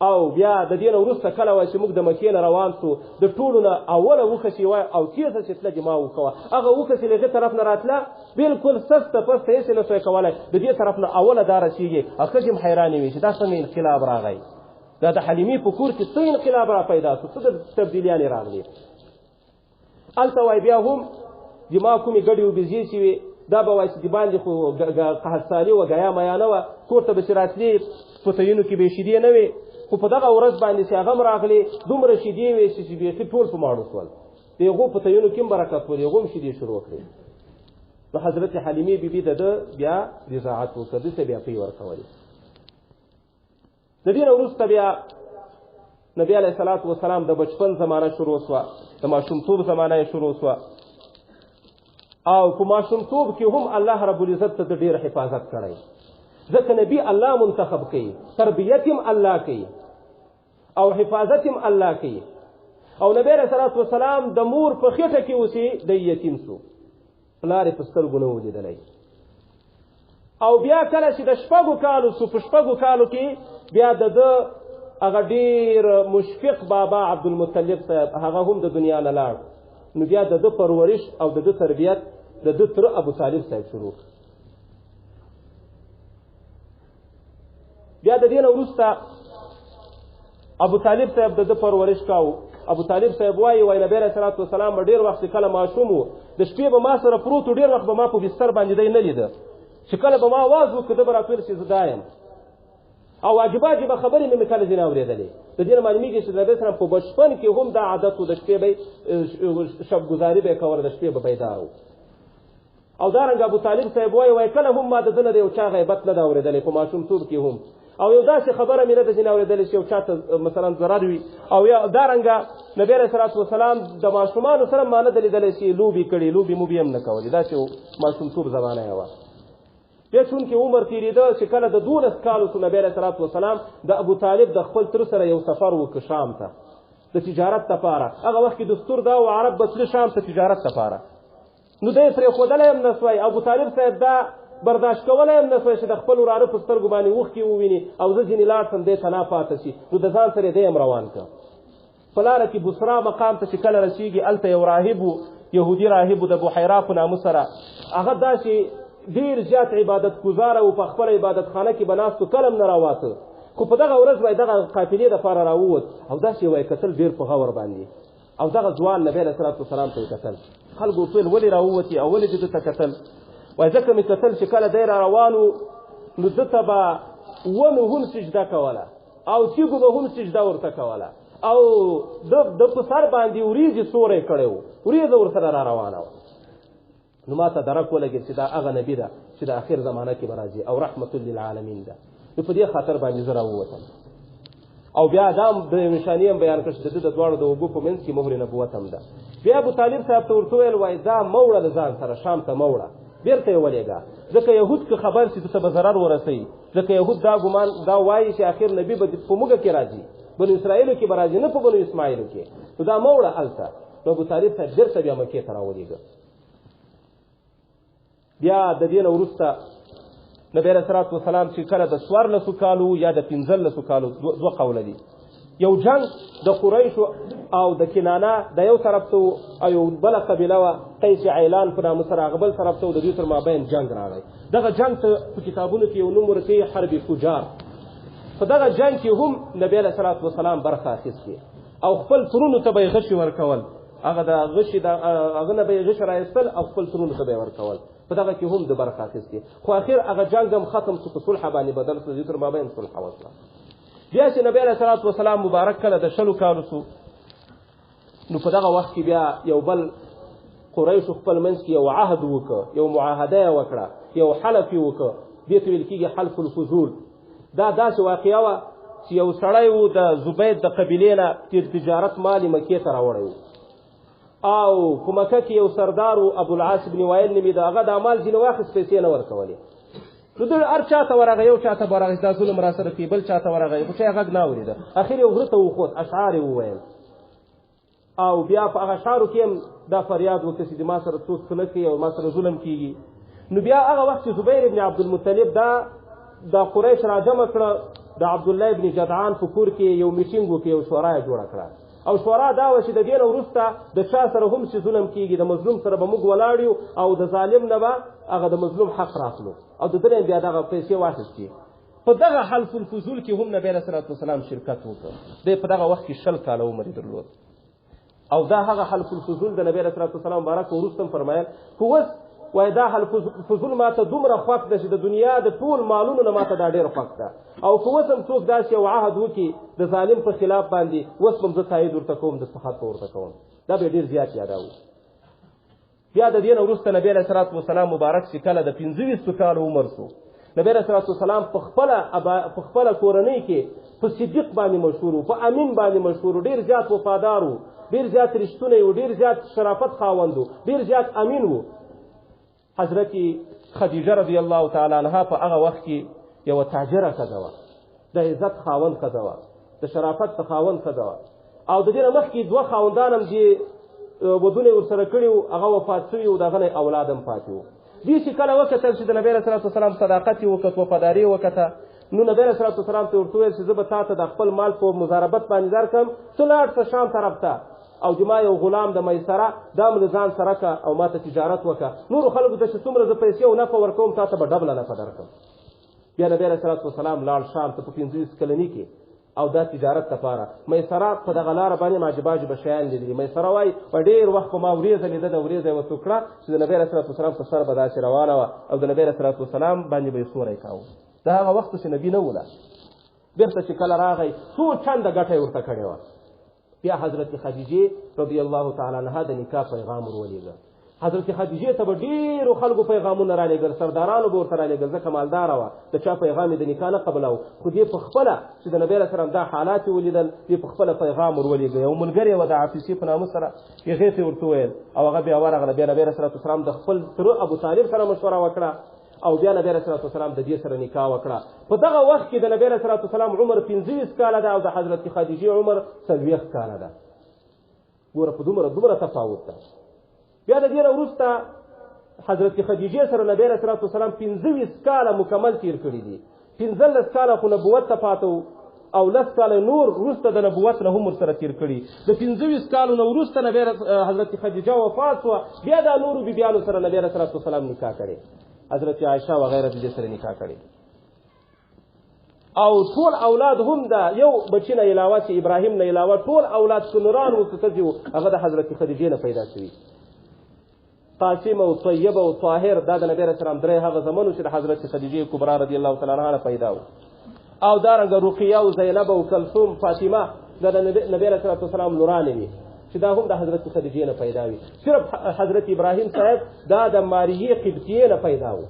A: او بیا د دې نه وروسته کله وایي چې موږ د مکې نه روان سو، د ټولو نه اوله اوښه چې وایي او تېزه چې تله جما اوښه وه، هغه اوښه چې له هغې طرف نه راتله بلکل سسته پسته هېڅ یې نه سوی کولی، د دې طرف نه اوله دا رسېږي. او ښځې هم حیرانې وي چې دا څنګه انقلاب راغی، دا د حلیمې په کور کې څه انقلاب را پیدا شو، څه د تبدیلیانې راغلې. هلته وایي بیا هم زما کومې ګډې وبیزې چې وې دا به وایي چې د باندې خو قحطسالي وه، ګیا میا نه وه، کور ته به چې راتلې په تیونو کې به یې شیدې نه وې، خو په دغه ورځ باندې چې هغه هم راغلې دومره شیدې وې چې بیخي ټول په ماړو شول. د هغو په تیونو کې هم برکت و، د هغو هم شیدې شروع کړې. نو حضرت حلیمې بیبي د ده بیا رضاعت وکړه، دې ته بیا پی ورکولې. د دې نه وروسته بیا نبي علیه الصلاة والسلام د بچپن زمانه شروع شوه، د ماشومتوب زمانه یې شروع شوه او په ماشومتوب کې هم الله رب العزت ته د ډېر حفاظت کړی، ځکه نبي الله منتخب کوي، تربیت هم الله کوي او حفاظت هم الله کوي. او نبي علیه الصلاة والسلام د مور په خېټه کې اوسې د یتیم شو، پلار یې په سترګو نه و لیدلی، او بیا کله چې د 6 کالو سو په 6 کالو کې بیا د هغه ډیر مشفق بابا عبدالمطلب صاحب هغه هم د دنیا نه لاړ. نو بیا د پرورش او د تربیت د تر ابو طالب صاحب شروع. بیا د دین وروسته ابو طالب صاحب د پرورش کاو. ابو طالب صاحب وایي نبی علیه الصلاة والسلام ډیر وخت کله ماشوم و د شپې به ما سره پروت ډیر وخت به ما په بستر باندې دی نه لیده چې کله به ما आवाज وکړ د براتور چې زدایم او واجبات به خبرې مې کله ځنه اورېدلې. د دې معلومیږي چې د نبی سره په بچپن کې هم دا عادت و د شپې به شب گزاري به کور د شپې به بیدار و. او دارنګ ابو طالب صاحب وایي کله هم ما د دنه یو چا غیبت نه دا اورېدلې په ماشومتوب کې هم او یو داسې خبره مې نه ده ځینې اورېدلې چې یو چا ته مثلا ضرر وي. او یا دارنګه نبی علیه صلات وسلام د ماشومانو سره ما نه ده لیدلی چې لوبې کړي لوبې موبې هم نه کولې. داسې ماشومتوب زمانه یې وه. بیا چونکې عمر تېرېده چې کله د 12 کالو سو نبی علیه صلات وسلام د ابو طالب د خپل تر سره یو سفر وکړ شام ته د تجارت لپاره. هغه وخت کې دستور دا و عرب به تلل شام ته تجارت لپاره. نو دی پرېښودلی هم نه سوی. ابو طالب صاحب دا برداشت کولی هم نه سوی چې د خپل وراره په سترګو باندې اوښکې وویني او زه ځینې لاړ سم دی ته ناپاته شي. نو د ځان سره دی هم روان کړ. په لاره کې بصرا مقام ته چې کله رسېږي هلته یو راهب و یهودي راهب و د بحیرا په نامه سره. هغه داسې ډېر زیات عبادت ګزاره و په خپله عبادت خانه کې به ناست و کله هم نه راواته. خو په دغه ورځ وایي دغه قافلې دپاره راووت او داسې وایي کتل ډېر په غور باندې او دغه ځوان نبی علیه صلات وسلام ته یې کتل. خلکو ټول ولې راووتې او ولې ده ته کتل؟ وایي ځکه مې کتل چې کله دی را روان و نو ده ته به ونو هم سجده کوله او تیږو به هم سجده ورته کوله او د په سر باندې وریځې سوری کړی و وریځه ورسره را روانه وه. نو ما ته درک ولګېد چې دا هغه نبي ده چې د آخر زمانه کې به راځي او رحمت للعالمین ده. نو په دې خاطر باندې زه راووتم. او بیا دا د نشاني هم بیان کړ چې د دواړو د اوبو په منځ کې مهر نبوت هم ده. بیا ابو طالب صاحب ته ورته ویل وایي دا مه وړه د ځان سره شام ته مه وړه بیرته یې ولېږه ځکه یهود که خبر شي ته به ضرر ورسوي ځکه یهود دا ګمان دا وایي چې آخر نبي به په موږ کې راځي بنو اسرائیلو کې به راځي نه په بنو اسماعیلو کې. نو دا مه وړه هلته. نو ابو طالب صاحب بیرته بیا مکې ته راولېږه. بیا د دې نه وروسته نبی علیه صلات وسلام چې کله د 14 کالو یا د 15 کالو دوه قوله دي یو جنگ د قریشو او د کنانه د یو طرف ته او یو بله قبیله وه قیس عیلان په نامه سره هغه بل طرف ته د دوی تر مابین جنگ راغی. دغه جنگ ته په کتابونو کې یو نوم ورکوي حرب فجار. په دغه جنگ کې هم نبی علیه صلات وسلام برخه اخیستې او خپل ترونو ته به یې غشي ورکول. هغه د غشي هغه نه به یې غشي رایستل او خپل ترونو ته به یې ورکول. په دغه کې هم د برخه اخیستې. خو اخر هغه جنگ هم ختم شو په صلح باندې بدل شو. دوی تر مابین صلح وشوه. بیا چې نبی علیه صلات وسلام مبارک کله د 20 کالو سو نو په دغه وخت کې بیا یو بل قریشو خپل منځ کې یو عهد وکړه یو معاهده یې وکړه یو حلف یې وکړه. دې ته ویل کېږي حلف الفضول. دا داسې واقعه وه چې یو سړی و د زبید د قبیلې نه تجارت مال یې مکې ته راوړی و او په مکه کې یو سردار و ابوالعاص بن وایل نومېده. هغه د مال ځینې واخیست پیسې نه ورکولې. نو د هر چا ته ورغی یو چا ته به ورغی دا ظلم را سره کوي بل چا ته ورغی خو چا یې غږ نه اورېده. اخر یې غره ته وخوت اشعار یې وویل او بیا په هغه اشعارو کې هم دا فریاد وکړه چې ما سره څوک څه نه کوي او ما سره ظلم کېږي. نو بیا هغه وخت چې زبیر ابن عبدالمطلب دا قریش راجمع کړه د عبدالله ابن جدعان په کور کې یو میټینګ وکړي یو شورا یې جوړه کړه او شورا دا وه چې د دې نه وروسته د چا سره هم چې ظلم کېږي د مظلوم سره به موږ ولاړ یو او د ظالم نه به هغه د مظلوم حق راخلو او د ده بیا دغه پیسې واخیستې. په دغه حلف الفضول کې هم نبی علیه صلات وسلام شرکت وکړ. دی په دغه وخت کې 20 کاله عمر یې درلود او دا هغه حلف الفضول د نبی علیه صلات وسلام مبارک وروسته هم فرمایل خو اوس وایي دا حلف الفضول ما ته دومره خوښ ده چې د دنیا د ټول مالونو نه ما ته دا ډېر خوښ ده او که اوس هم څوک داسې یو عهد وکړي د ظالم په خلاف باندې اوس به هم زه تایید ورته کوم دستخط به ورته کوم. دا به ډېر زیات یادوو. بیا د دې نه وروسته نبی علیه صلات وسلام مبارک چې کله د 25 کالو عمر سو نبی علیه صلات وسلام په خپله کورنۍ کې په صدیق باندې مشهور و په امین باندې مشهور و ډېر زیات وفادار و ډېر زیات رښتونی و ډېر زیات شرافت خاوند و ډېر زیات امین و. حضرت خدیجه رضی الله تعالی عنها په هغه وخت کې یوه تاجره ښځه وه د عزت خاوند ښځه وه د شرافت د خاوند ښځه وه او د دې نه مخکې 2 خاوندان هم دې ودونه ورسره کړي وو هغه وفات شوي وو د هغه نه اولاد هم پاتې وو. دوی چې کله وکتل چې د نبی علیه الصلاة والسلام صداقت یې وکت وفاداري یې وکته نو نبی علیه الصلاة والسلام ته ورته وویل چې زه به تا ته د خپل مال په مضاربت باندې درکړم ته لاړ شه شام طرف ته او جما یو غلام د میسره دا م له ځان سره که او ما ته تجارت وکړه نورو خلکو ته چې څومره زه پیسې او نفع ورکوم تا ته به ډبله نفع درکړم بیا نبی علیه الصلاة والسلام لاړ شام ته په 25 کلني کې او دا تجارت لپاره میسره په دغه لاره باندې عجیبه عجیبه شیان لیدلي میسره وایي په ډېر وخت په ما وریځه لیده د وریځه یې ورته وکړه چې د نبی علیه الصلاة والسلام په سر به داسې روانه وه او د نبی علیه الصلاة والسلام باندې به یې سوری کاوه د هغه وخت چې نبي نه وله بېرته چې کله راغی څو چنده ګټه یې ورته کړې وه بیا حضرت خدیجې رضی الله تعالی عنها د نکاح پیغام ورولېږه حضرت خدیجې ته به ډېرو خلکو پیغامونه رالېږل سردارانو به ورته رالېږل ځکه مالداره وه د چا پیغام یې د نکاح نه قبلو خو دې په خپله چې د نبي علیه السلام دا حالات یې ولیدل دې په خپله پیغام ورولېږه یو ملګری وه د عافیسي په نامه سره هغې ته یې ورته وویل او هغه بیا ورغله بیا نبي علیه السلام د خپل تره ابوطالب سره مشوره وکړه او بیا نبی علیه السلام د دې سره نکاح وکړه په دغه وخت کې د نبی علیه السلام عمر 25 کاله ده او د حضرت خدیجې عمر 40 کاله ده ګوره په دومره تفاوت ده بیا د دې نه وروسته حضرت خدیجې سره نبی علیه السلام 15 کاله مکمل تیر کړي دي 15 کاله خو نبوت ته پاته او 10 کاله نور وروسته د نبوت نه هم ورسره تیر کړي د 15 کالو نه وروسته حضرت خدیجه وفات شوه بیا د نورو بیبیانو سره نبی علیه السلام نکاح کړي حضرت عایشه وغیره د دې سره نکاح کړي او ټول اولاد هم د یو بچی نه علاوه چې ابراهیم نه علاوه ټول اولاد سنران و ستځي هغه د حضرت خدیجې نه پیدا شوي قاسم او طیب او طاهر دا د نبی رسول الله درې هغه زمانو چې د حضرت خدیجې کبرا رضی الله تعالی عنها پیدا و او دارنګه رقیه او زینب او کلثوم فاطمه دا د نبی رسول الله لورانې وي چې دا هم د حضرت خدیجې نه پیدا وي صرف حضرت ابراهیم صاحب دا د ماریه قبطیه نه پیدا و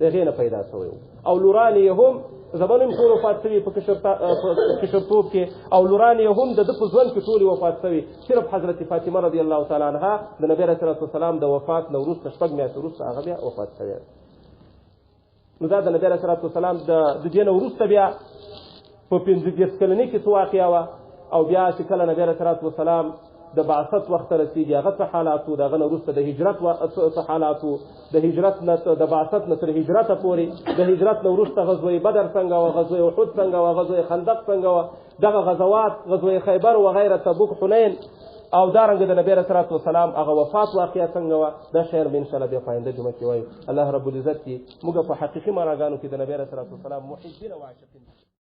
A: دغه نه پیدا شوی او لورانې هم زمانو ټول وفات شوي په کشرتوب کې او لورانې هم د په ژوند کې ټول وفات شوي صرف حضرت فاطمه رضی الله تعالی عنها د نبی رسول الله د وفات نه وروسته 6 میاشتې وروسته هغه بیا وفات شوی نو دا د نبی رسول الله د دې نه وروسته بیا په 15 کلنۍ کې څه واقعه وه او بیا چې کله نبی رسول الله د بعثت وخت رسیږي هغه څه حالاتو دغه نه وروسته د هجرت څه حالاتو د هجرت نه د بعثت نه تر هجرته پورې د هجرت نه وروسته غزوه بدر څنګه وه غزوه احد څنګه وه غزوه خندق څنګه وه دغه غزوات غزوه خیبر وغیره تبوک حنین او دارنګه د نبی رسول الله هغه وفات واقعه څنګه وه دا شعر به انشاءالله بیا په آینده جمعه کې وایو الله رب العزت موږ په حقیقي معناګانو کې د نبی رسول الله محبین او عاشقین